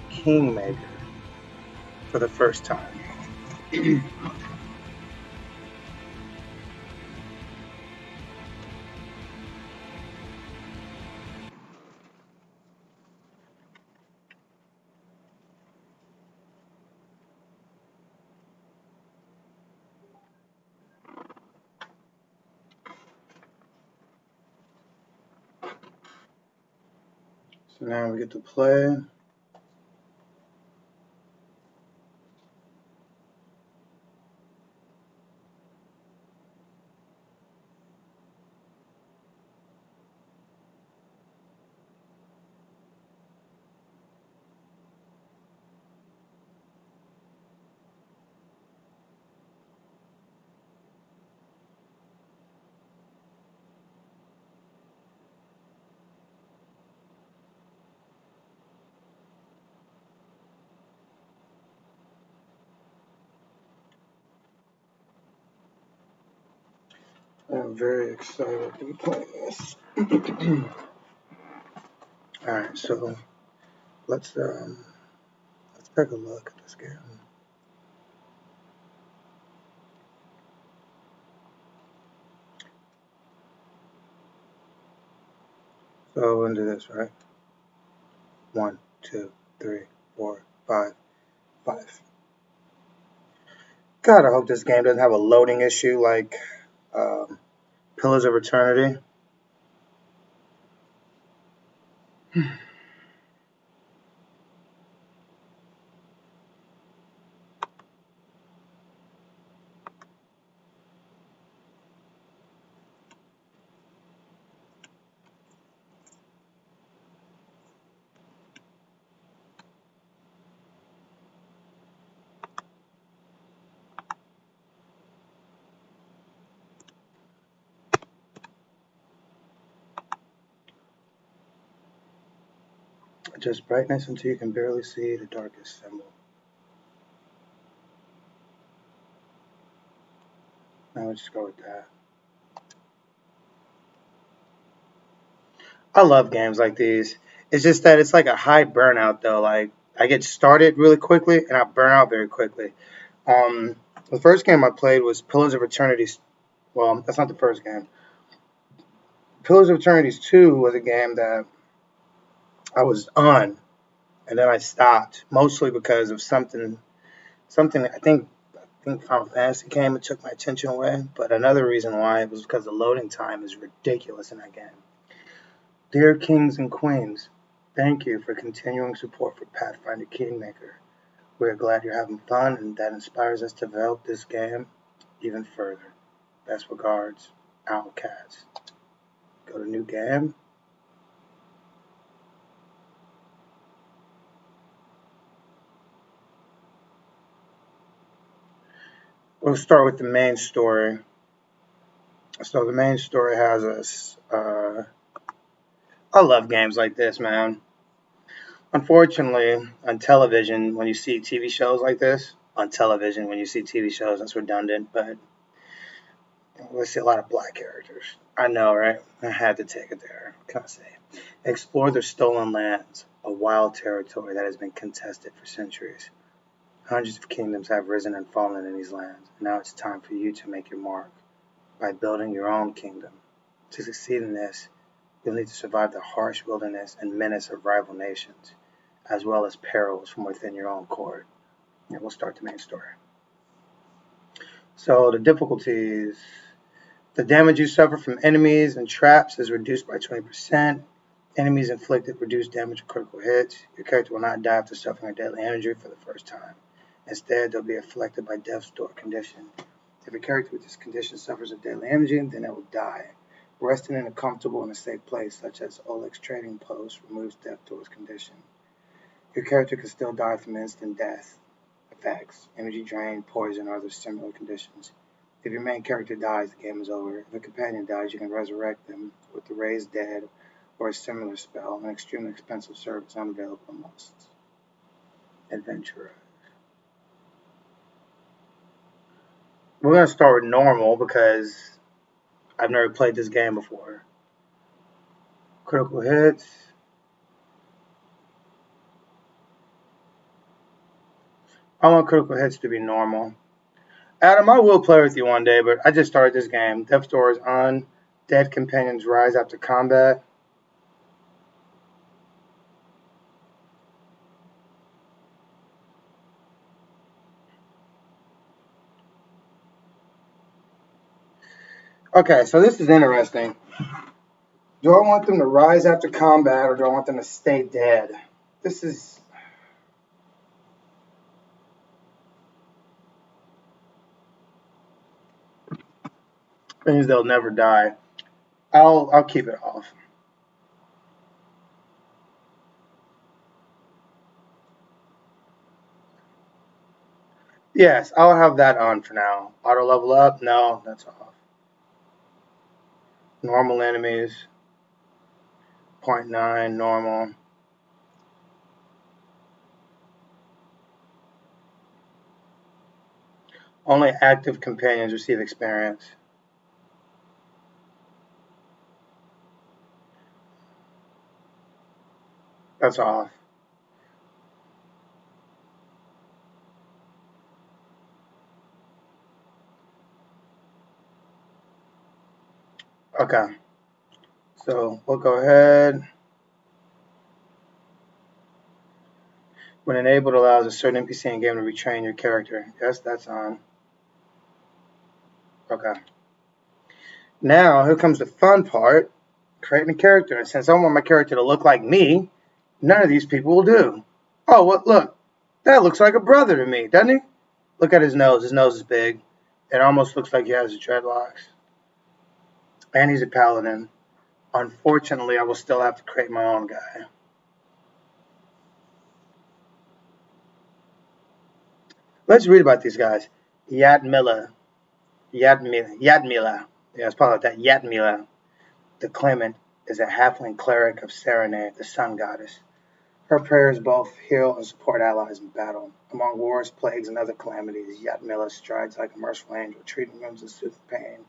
Kingmaker for the first time. So now we get to play. I'm very excited to be playing this. Alright, so let's take a look at this game. So into this, right? 1, 2, 3, 4, 5, 5. God, I hope this game doesn't have a loading issue like Pillars of Eternity. Adjust brightness until you can barely see the darkest symbol. Now let's just go with that. I love games like these. It's just that it's like a high burnout though. Like I get started really quickly and I burn out very quickly. The first game I played was Pillars of Eternity. Well, that's not the first game. Pillars of Eternity 2 was a game that I was on, and then I stopped, mostly because of something. I think Final Fantasy came and took my attention away. But another reason why was because the loading time is ridiculous in that game. Dear Kings and Queens, thank you for continuing support for Pathfinder KINGMAKER. We are glad you're having fun, and that inspires us to develop this game even further. Best regards, Owlcats. Go to new game. We'll start with the main story. So the main story has us. I love games like this, man. Unfortunately, on television, when you see TV shows like this, that's redundant, but we see a lot of black characters. I know, right? I had to take it there. What can I say? Explore the stolen lands, a wild territory that has been contested for centuries. Hundreds of kingdoms have risen and fallen in these lands. Now it's time for you to make your mark by building your own kingdom. To succeed in this, you'll need to survive the harsh wilderness and menace of rival nations, as well as perils from within your own court. And we'll start the main story. So the difficulties. The damage you suffer from enemies and traps is reduced by 20%. Enemies inflicted reduced damage of critical hits. Your character will not die after suffering a deadly injury for the first time. Instead, they'll be afflicted by death's door condition. If a character with this condition suffers a deadly injury, then it will die. Resting in a comfortable and a safe place, such as Oleg's trading post, removes death door's condition. Your character can still die from instant death effects, energy drain, poison, or other similar conditions. If your main character dies, the game is over. If a companion dies, you can resurrect them with the Raise Dead or a similar spell, an extremely expensive service unavailable to most adventurers. We're going to start with normal because I've never played this game before. Critical hits. I want critical hits to be normal. Adam, I will play with you one day, but I just started this game. Death's Door is on. Dead companions rise after combat. Okay, so this is interesting. Do I want them to rise after combat, or do I want them to stay dead? This is... means they'll never die. I'll keep it off. Yes, I'll have that on for now. Auto level up? No, that's off. Normal enemies. 0.9, normal. Only active companions receive experience. That's off. Okay. So we'll go ahead. When enabled, allows a certain NPC in game to retrain your character. Yes, that's on. Okay. Now, here comes the fun part. Creating a character. And since I want my character to look like me, none of these people will do. Oh, what? Look. That looks like a brother to me, doesn't he? Look at his nose. His nose is big. It almost looks like he has dreadlocks. And he's a paladin. Unfortunately, I will still have to create my own guy. Let's read about these guys. Yadmila. Yadmila. Yeah, it's probably like that. Yadmila. The Clement is a halfling cleric of Serenade, the sun goddess. Her prayers both heal and support allies in battle. Among wars, plagues, and other calamities, Yadmila strides like a merciful angel, treating wounds and soothing pain.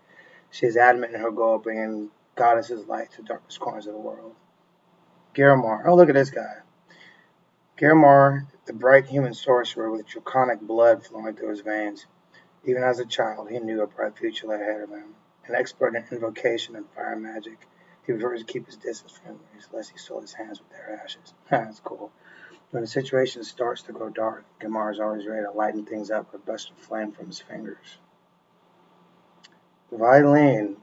She is adamant in her goal of bringing goddesses' light to the darkest corners of the world. Giramar. Oh, look at this guy. Giramar, the bright human sorcerer with draconic blood flowing through his veins. Even as a child, he knew a bright future lay ahead of him. An expert in invocation and fire magic, he preferred to keep his distance from enemies, lest he soiled his hands with their ashes. That's cool. When the situation starts to go dark, Giramar is always ready to lighten things up with a burst of flame from his fingers. Valine,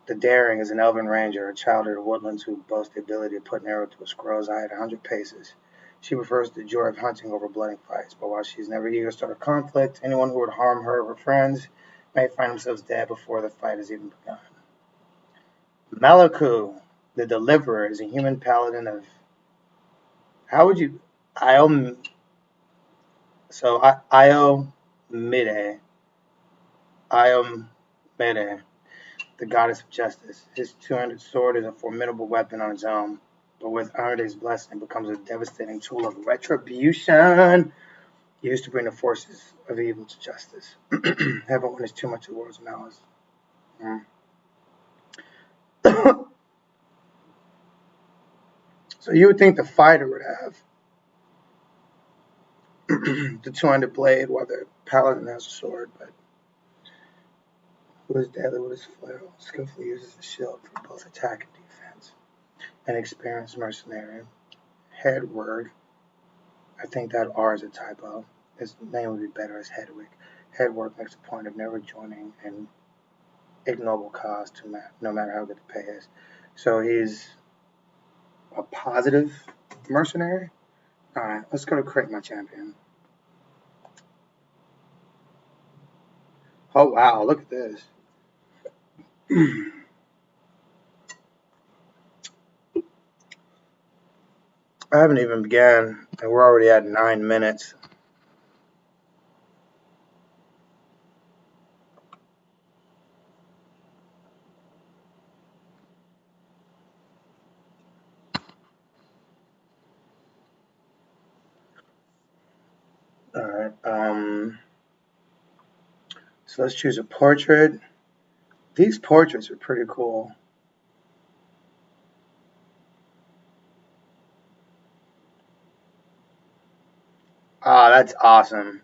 the Daring, is an elven ranger, a child of the woodlands who boasts the ability to put an arrow to a squirrel's eye at 100 paces. She prefers the joy of hunting over bloody fights, but while she is never eager to start a conflict, anyone who would harm her or her friends may find themselves dead before the fight has even begun. Malaku, the Deliverer, is a human paladin of... How would you... Iomide. Iomide, the goddess of justice. His two-handed sword is a formidable weapon on its own, but with Arde's blessing, it becomes a devastating tool of retribution used to bring the forces of evil to justice. Heaven when it's too much of the world's malice. So you would think the fighter would have the two-handed blade, while the paladin has a sword, but who is deadly with his flail, skillfully uses the shield for both attack and defense. An experienced mercenary. Hedwig, I think that R is a typo. His name would be better as Hedwig. Hedwig makes a point of never joining an ignoble cause, no matter how good the pay is. So he's a positive mercenary. Alright, let's go to create my champion. Oh wow, look at this. I haven't even began, and we're already at 9 minutes. Alright, so let's choose a portrait. These portraits are pretty cool. Oh, that's awesome.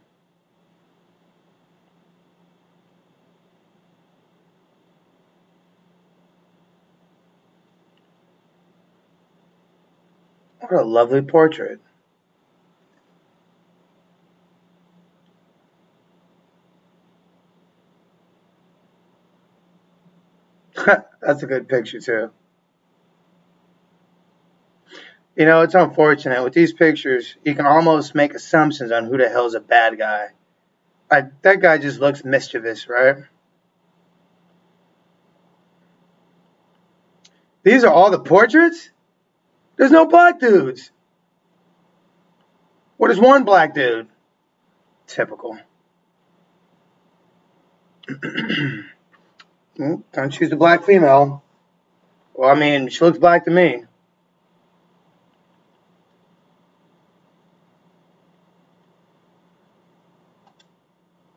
What a lovely portrait. That's a good picture too. You know, it's unfortunate with these pictures. You can almost make assumptions on who the hell's a bad guy. That guy just looks mischievous, right? These are all the portraits. There's no black dudes. What is one black dude? Typical. Don't choose a black female. Well, I mean, she looks black to me.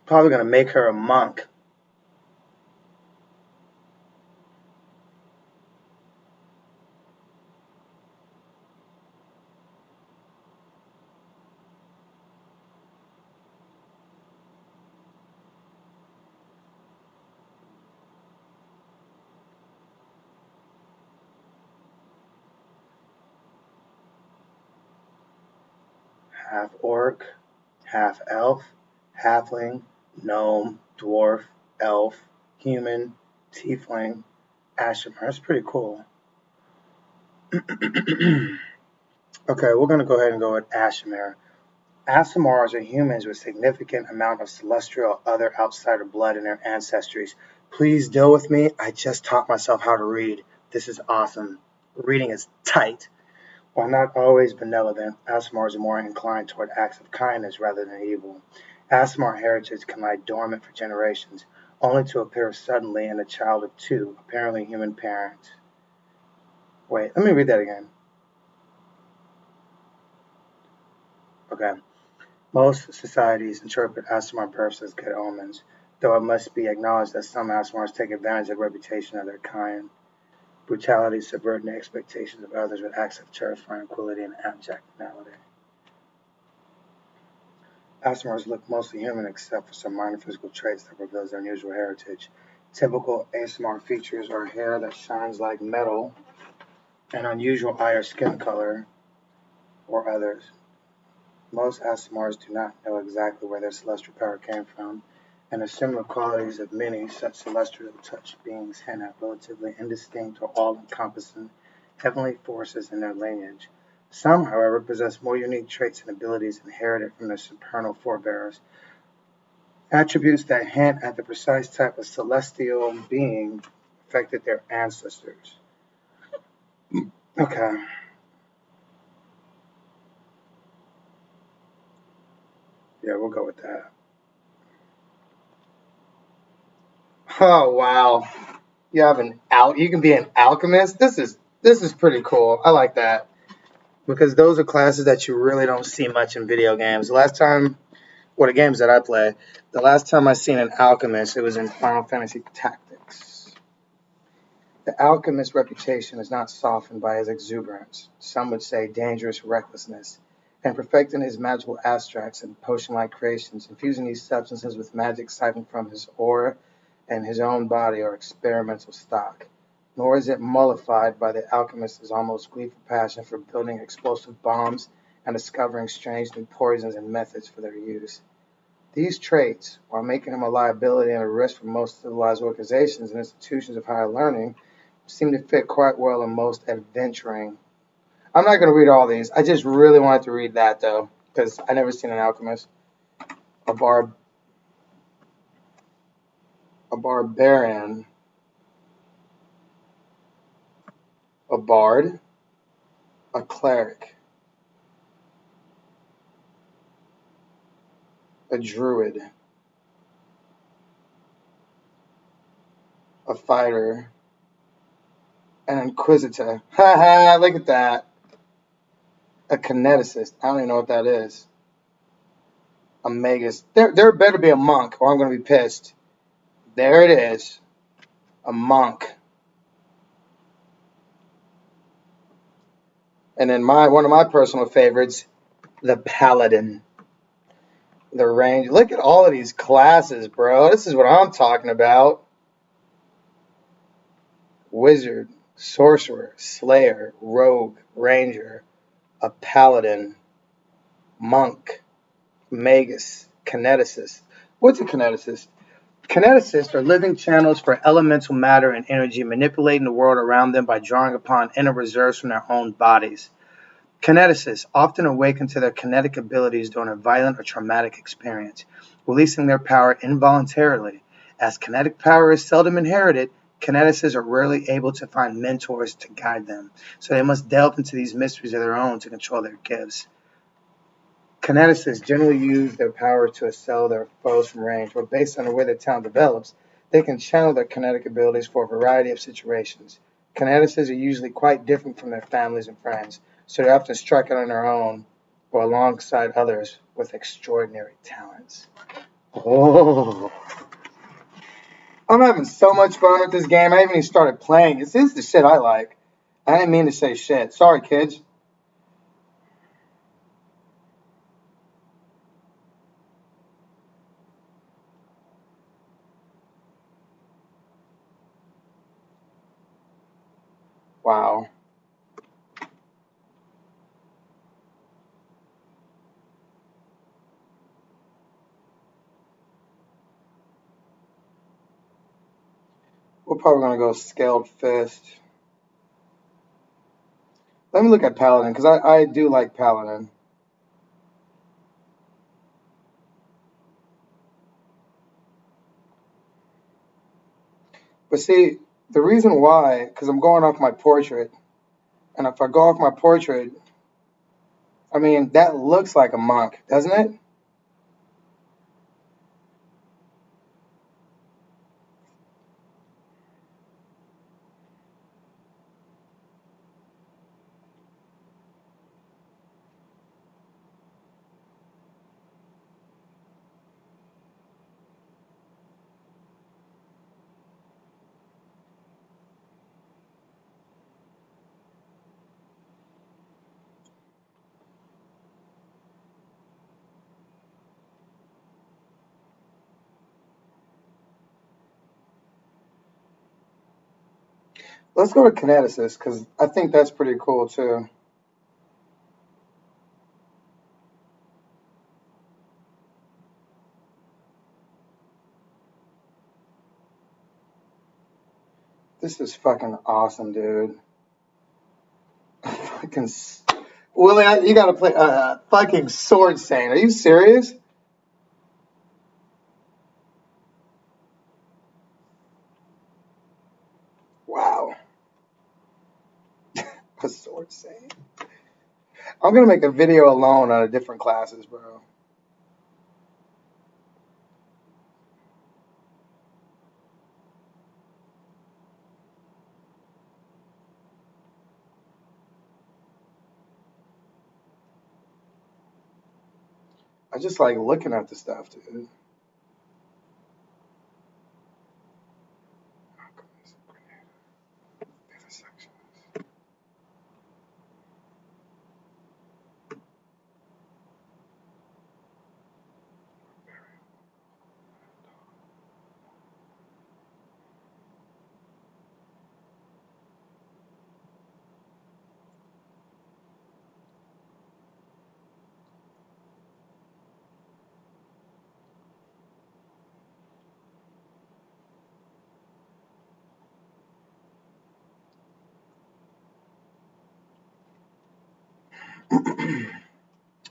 Probably gonna make her a monk. Half orc, half elf, halfling, gnome, dwarf, elf, human, tiefling, Ashimar. That's pretty cool. Okay, we're gonna go ahead and go with Ashimar. Asimars are humans with significant amount of celestial other outsider blood in their ancestries. Please deal with me. I just taught myself how to read. This is awesome. Reading is tight. While not always benevolent, Asimars are more inclined toward acts of kindness rather than evil. Asimar heritage can lie dormant for generations, only to appear suddenly in a child of two, apparently human parents. Wait, let me read that again. Okay. Most societies interpret Asimar births as good omens, though it must be acknowledged that some Asimars take advantage of the reputation of their kind. Brutality, subverting the expectations of others with acts of terrifying cruelty and abject malady. Asimars look mostly human except for some minor physical traits that reveal their unusual heritage. Typical Asimar features are hair that shines like metal, an unusual eye or skin color, or others. Most Asimars do not know exactly where their celestial power came from, and the similar qualities of many such celestial touch beings hint at relatively indistinct or all-encompassing heavenly forces in their lineage. Some, however, possess more unique traits and abilities inherited from their supernal forebears, attributes that hint at the precise type of celestial being affected their ancestors. Okay. Yeah, we'll go with that. Oh wow. You can be an alchemist. This is pretty cool. I like that. Because those are classes that you really don't see much in video games. The games that I play, the last time I seen an alchemist, it was in Final Fantasy Tactics. The alchemist's reputation is not softened by his exuberance, some would say dangerous recklessness, and perfecting his magical abstracts and potion-like creations, infusing these substances with magic siphoned from his aura and his own body or experimental stock. Nor is it mollified by the alchemist's almost gleeful passion for building explosive bombs and discovering strange new poisons and methods for their use. These traits, while making him a liability and a risk for most civilized organizations and institutions of higher learning, seem to fit quite well in most adventuring. I'm not going to read all these. I just really wanted to read that though, because I never seen an alchemist. A bar, a barbarian, a bard, a cleric, a druid, a fighter, an inquisitor. Ha ha! Look at that. A kineticist. I don't even know what that is. A magus. There better be a monk, or I'm going to be pissed. There it is. A monk. And then one of my personal favorites, the paladin. The range. Look at all of these classes, bro. This is what I'm talking about. Wizard, sorcerer, slayer, rogue, ranger, a paladin, monk, magus, kineticist. What's a kineticist? Kineticists are living channels for elemental matter and energy, manipulating the world around them by drawing upon inner reserves from their own bodies. Kineticists often awaken to their kinetic abilities during a violent or traumatic experience, releasing their power involuntarily. As kinetic power is seldom inherited, kineticists are rarely able to find mentors to guide them, so they must delve into these mysteries of their own to control their gifts. Kineticists generally use their power to assail their foes from range, but based on the way their talent develops, they can channel their kinetic abilities for a variety of situations. Kineticists are usually quite different from their families and friends, so they often strike out on their own or alongside others with extraordinary talents. Oh, I'm having so much fun with this game. I haven't even started playing. This is the shit I like. I didn't mean to say shit. Sorry, kids. Wow. We're probably going to go scaled fist. Let me look at Paladin, because I do like Paladin. But see, the reason why, because I'm going off my portrait, and if I go off my portrait, I mean, that looks like a monk, doesn't it? Let's go to Kineticist, because I think that's pretty cool, too. This is fucking awesome, dude. fucking... Willie, you gotta play fucking Sword Saint. Are you serious? Wow. A Sword Saint. I'm gonna make a video alone on different classes, bro. I just like looking at the stuff, dude.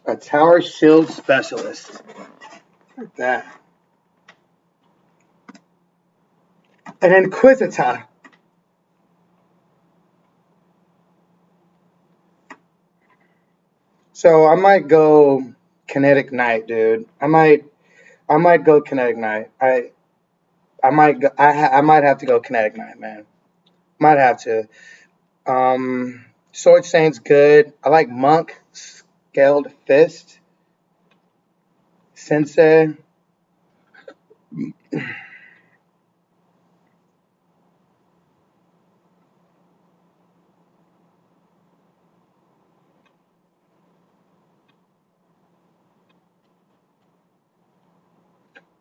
A tower shield specialist. Like that. An inquisitor. So I might go kinetic knight, dude. I might go kinetic knight. I might go, I might have to go kinetic knight, man. Might have to. Sword Saint's good. I like monk, scaled fist, sensei.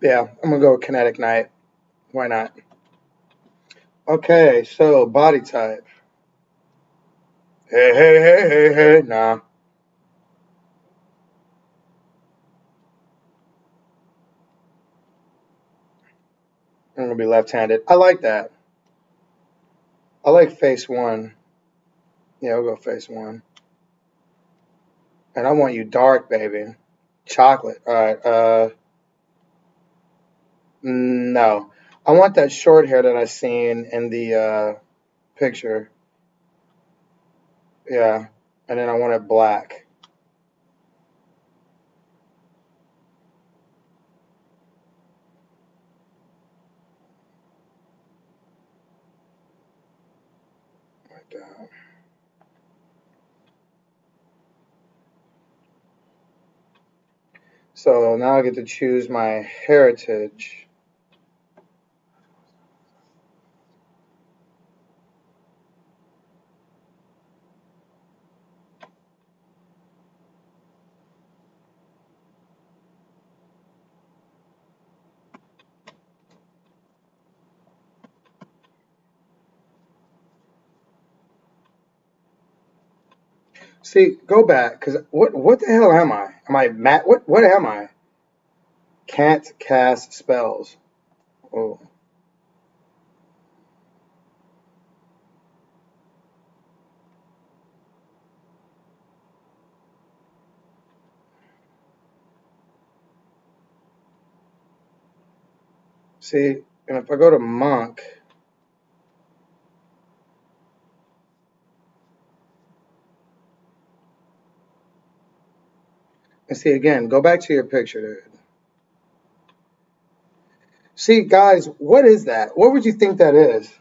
Yeah, I'm gonna go with Kinetic Knight. Why not? Okay, so body type. Hey, hey, hey, hey, hey. Nah, I'm gonna be left-handed. I like that. I like face one. Yeah, we'll go face one. And I want you dark, baby. Chocolate. All right. No. I want that short hair that I seen in the picture. Yeah. And then I want it black. Like that. So now I get to choose my heritage. See, go back, cause what the hell am I? Am I Matt? What am I? Can't cast spells. Oh, see, and if I go to monk, and see again, go back to your picture, dude. See, guys, what is that? What would you think that is?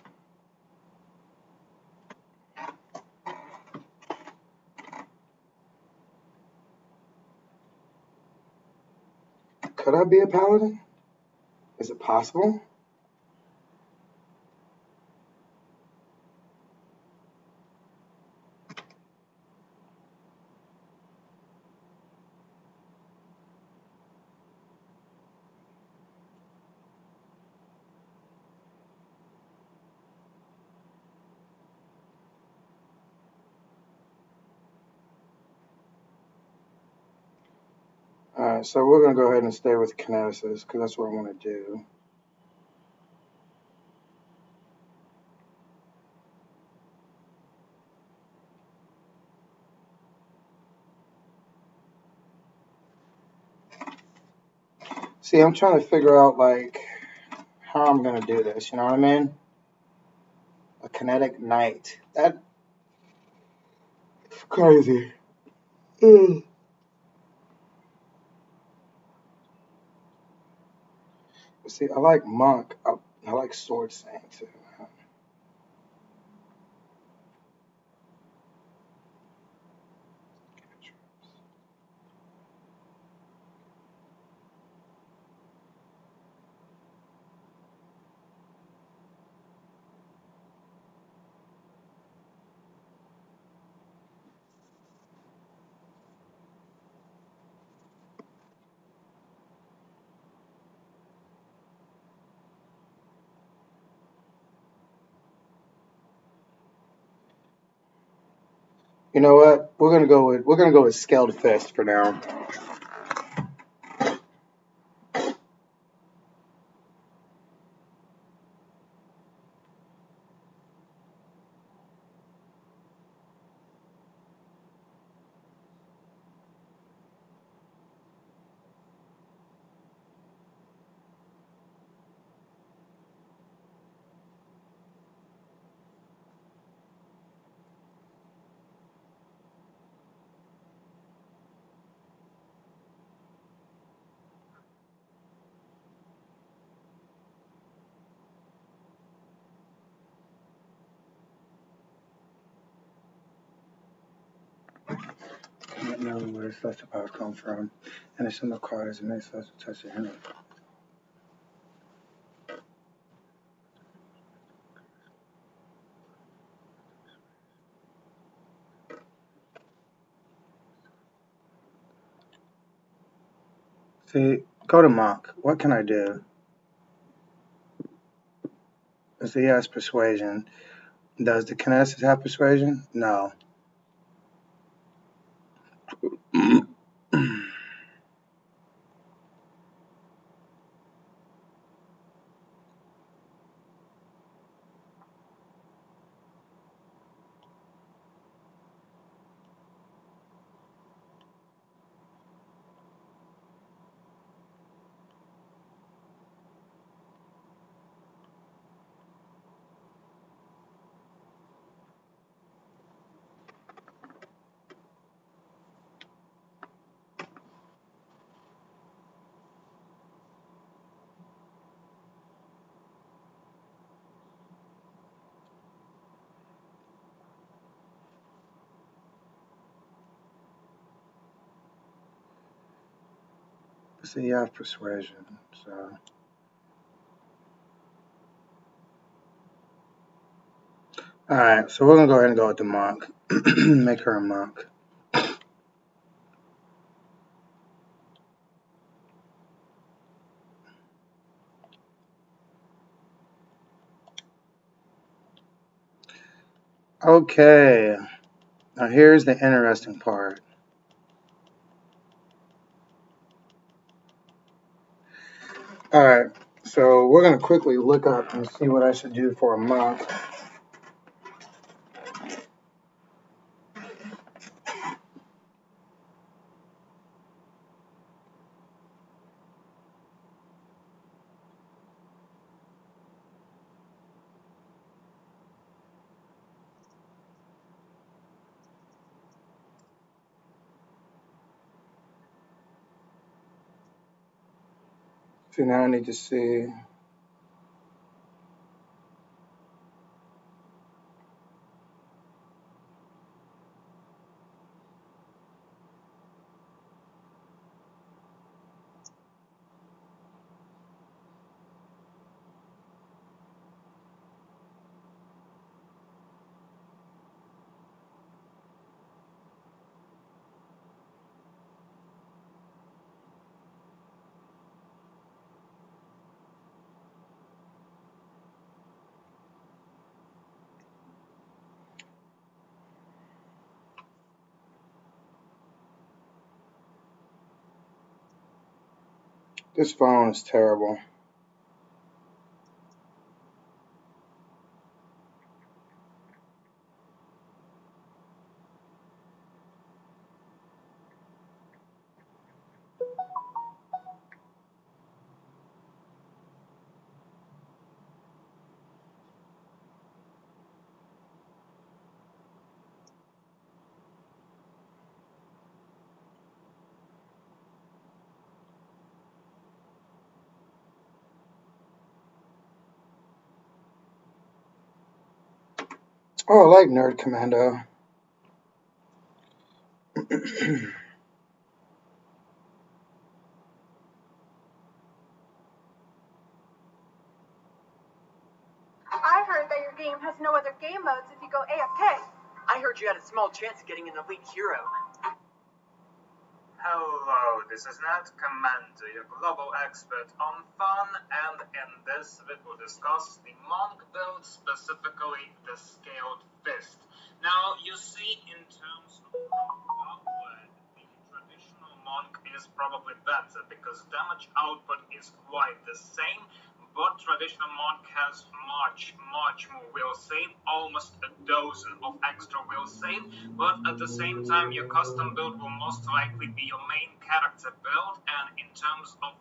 Could I be a paladin? Is it possible? All right, so we're gonna go ahead and stay with kineticist because that's what I want to do. See, I'm trying to figure out like how I'm gonna do this. You know what I mean? A kinetic knight. That's crazy. Mm. See, I like monk. I like sword saint too. You know what? We're gonna go with scaled fist for now. Can't know where celestial power come from, and it's in the card as it makes us touch the enemy. See, Go to monk. What can I do? Let's see, he has persuasion. Does the kinesis have persuasion? No. So you have persuasion. So, all right. So we're gonna go ahead and go with the monk. Make her a monk. Okay. Now here's the interesting part. All right. So we're gonna quickly look up and see what I should do for a monk. So now I need to see. This phone is terrible. Oh, I like Nerd Commando. I heard that your game has no other game modes if you go AFK. I heard you had a small chance of getting an elite hero. Hello, this is Ned Commander, your global expert on fun, and in this we will discuss the monk build, specifically the Scaled Fist. Now, you see, in terms of output, the traditional monk is probably better because damage output is quite the same, but traditional monk has much more will save, almost a dozen of extra will save, but at the same time your custom build will most likely be your main character build, and in terms of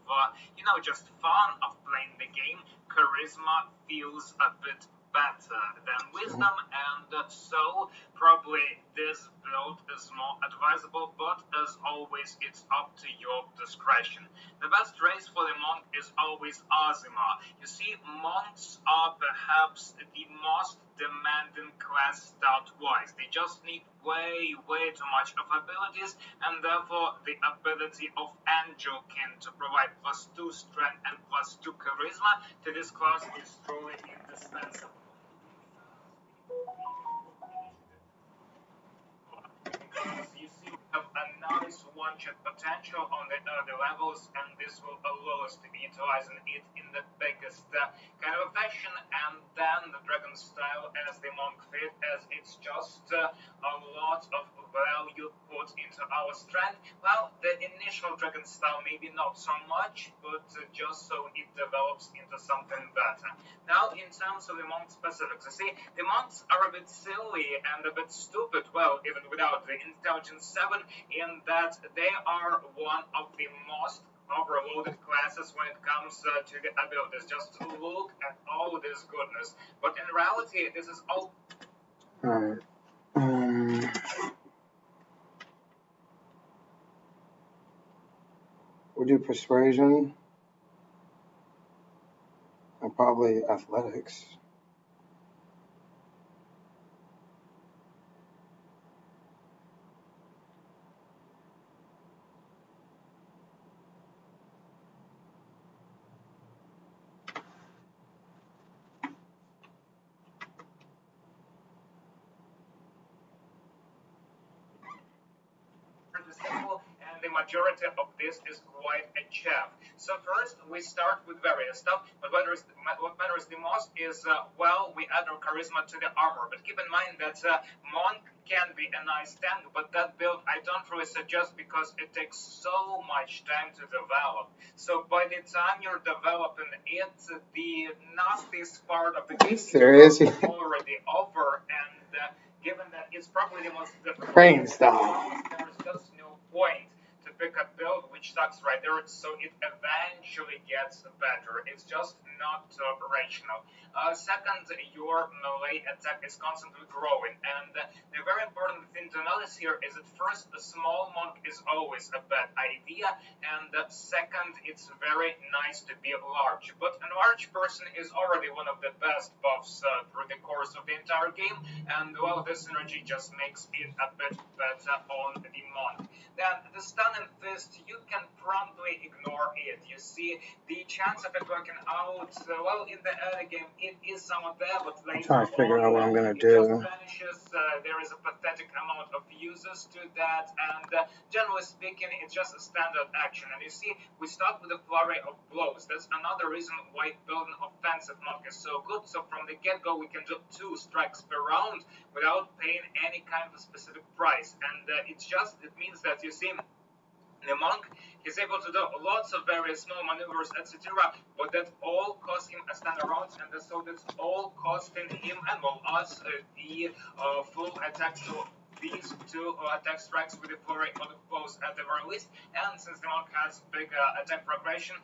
just fun of playing the game, charisma feels a bit better than wisdom, and so probably this build is more advisable, but as always it's up to your discretion. The best race for the monk is always Azima. You see, monks are perhaps the most demanding class stat-wise. They just need way too much of abilities, and therefore the ability of Angelkin to provide +2 strength and +2 charisma to this class is truly indispensable. Because you see, we have a nice one-shot potential on the early levels, and this will allow us to be utilizing it in the biggest kind of fashion. And then the dragon style as the monk fit, as it's just a lot of value put into our strength. Well, the initial dragon style maybe not so much, but just so it develops into something better. Now, in terms of the monk specifics, you see, the monks are a bit silly and a bit stupid, well, even without the intelligence 7, in that they are one of the most overloaded classes when it comes to the abilities. Just look at all this goodness. But in reality, this is all. Alright. We'll do persuasion and probably athletics. Simple, and the majority of this is quite a chef. So first we start with various stuff, but what matters the most is, well, we add our charisma to the armor. But keep in mind that monk can be a nice tank, but that build I don't really suggest because it takes so much time to develop. So by the time you're developing it, the nastiest part of the game is already over, and given that it's probably the most difficult Crane style. there's just no point to pick a build which sucks right there, so it eventually gets better. It's just not rational. Second, your melee attack is constantly growing, and the very important thing to notice here is that first, a small monk is always a bad idea, and second, it's very nice to be large. But a large person is already one of the best buffs through the course of the entire game, and well, this synergy just makes it a bit better on the monk. Then the stun and fist, you can promptly ignore it. You see, the chance of it working out, well, in the early game, it is somewhat there, but later Trying to figure out what I'm gonna it do. just vanishes. There is a pathetic amount of uses to that, and generally speaking, it's just a standard action. And you see, we start with a flurry of blows. That's another reason why building offensive monk is so good. So from the get-go, we can do 2 strikes per round without paying any kind of a specific price. And it means that you see, the monk is able to do lots of various small maneuvers, etc., but that all cost him a standard round, and so that's all costing him and well us the full attacks to these 2 attack strikes with the flurry of the blows at the very least. And since the monk has big attack progression,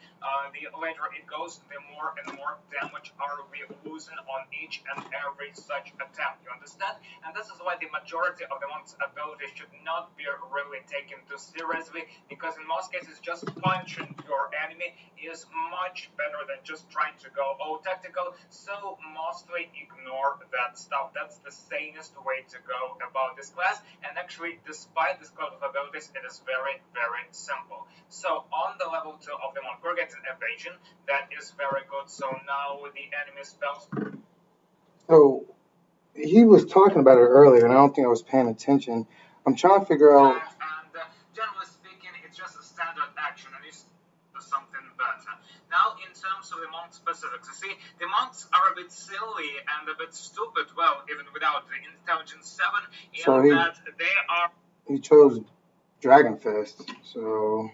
the later it goes, the more and more damage are we losing on each and every such attempt. You understand? And this is why the majority of the monk's abilities should not be really taken too seriously, because in most cases just punching your enemy is much better than just trying to go all tactical. So mostly ignore that stuff. That's the sanest way to go about this class. And actually, despite this class of abilities, it is very, very simple. So on the level 2 of the monk, we're getting evasion. That is very good. So now the enemy spells. So he was talking about it earlier, and I don't think I was paying attention. I'm trying to figure out. And generally speaking, it's just a standard action, and it's something better. Now, in terms of the monk specifics, you see, the monks are a bit silly and a bit stupid, well, even without the intelligence 7, in So that they are. he chose Dragon Fist, so.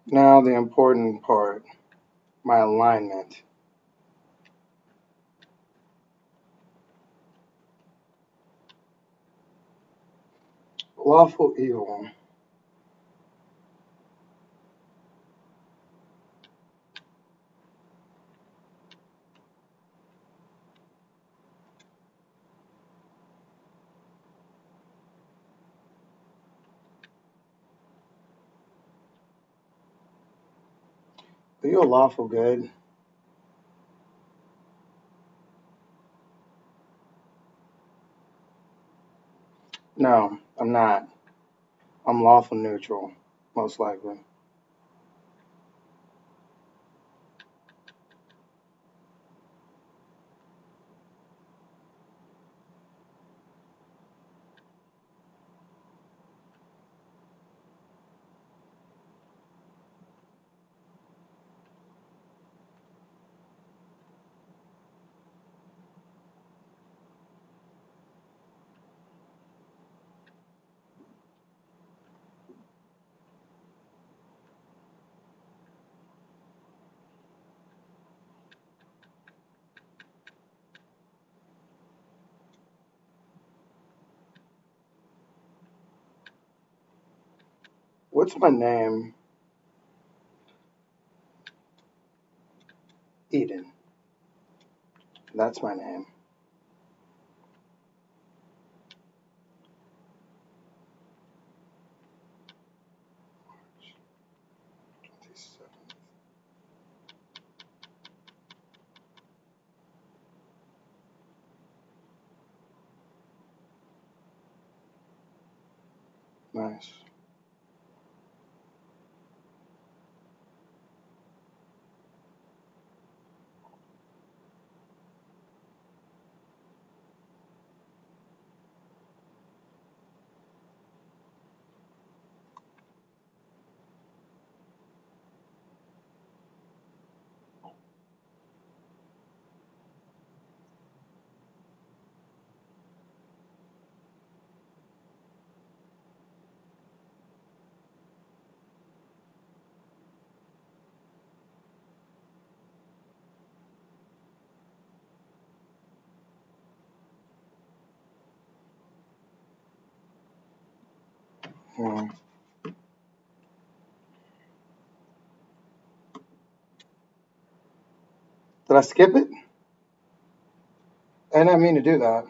Now the important part, my alignment. Lawful evil. You're lawful good. No, I'm not. I'm lawful neutral, most likely. What's my name? Eden. That's my name. Nice. Hmm. Did I skip it? I didn't mean to do that.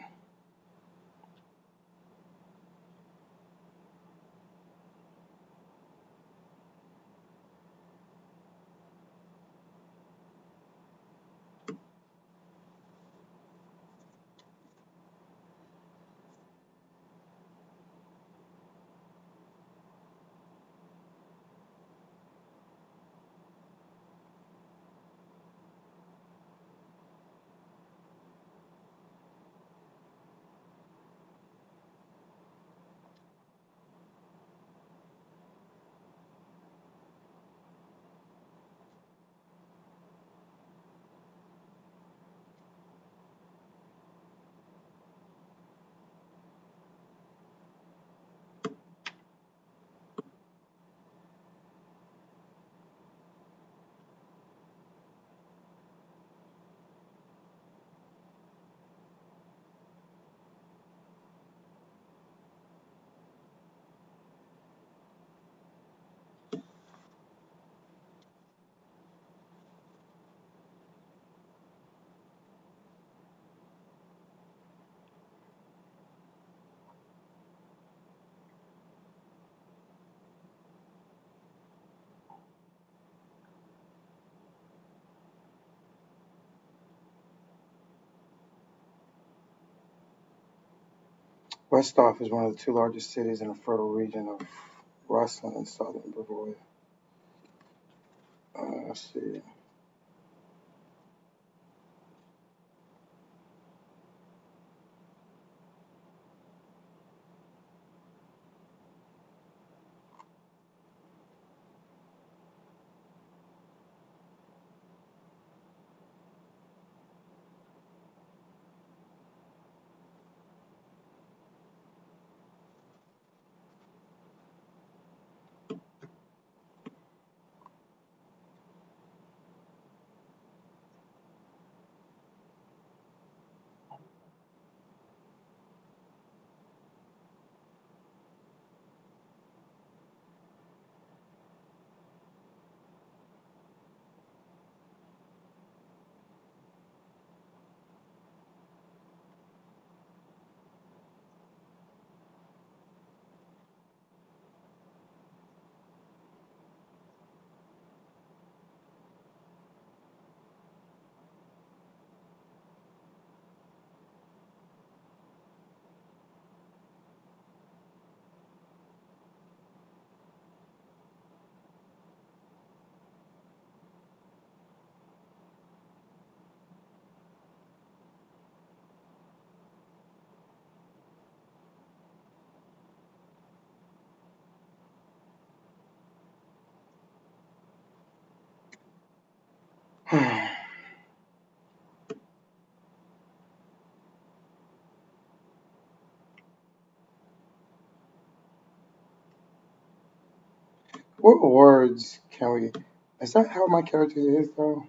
Westoff is one of the two largest cities in the fertile region of Rusland and southern Bavaria. Let's see. What words can we? Is that how my character is though?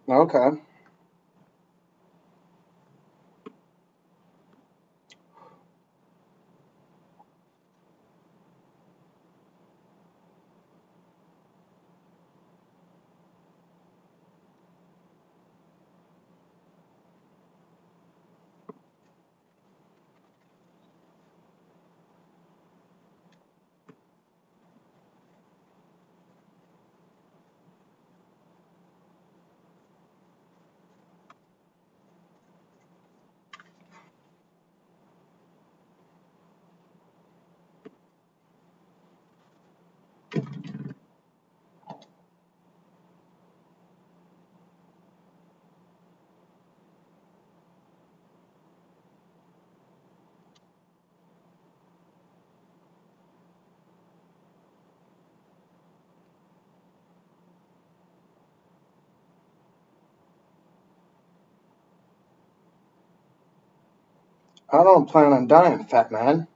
Okay. I don't plan on dying, fat man.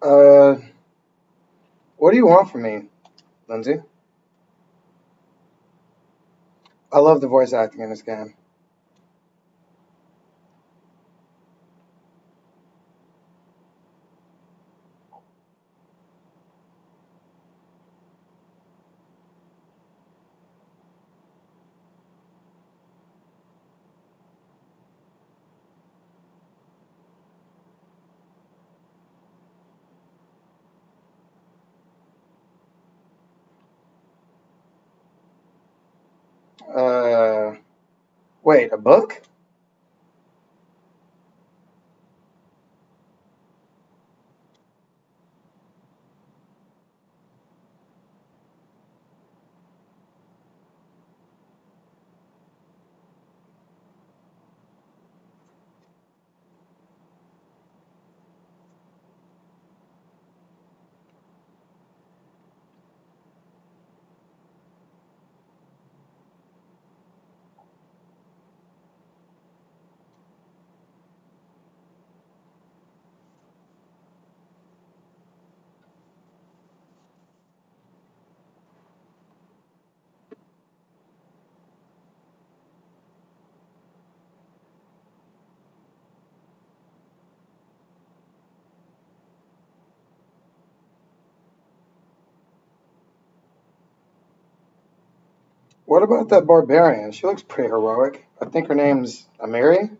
Uh, what do you want from me, Lindsay? I love the voice acting in this game. Uh, wait, a book? What about that barbarian? She looks pretty heroic. I think her name's Amiri.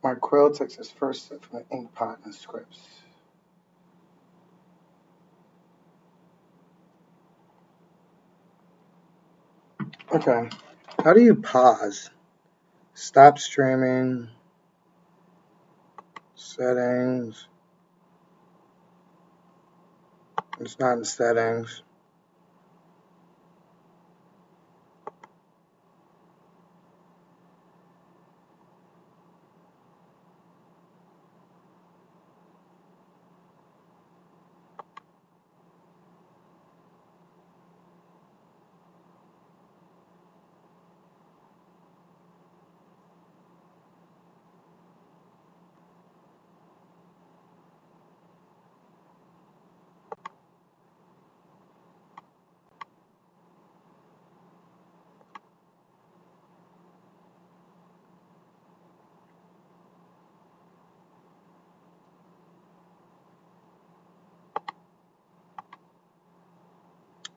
Mark Quill takes his first sip from the ink pot and scripts. Okay. How do you pause? Stop streaming. Settings. It's not in settings.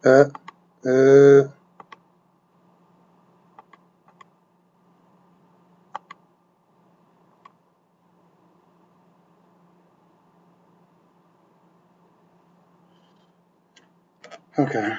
Uh, uh. Okay.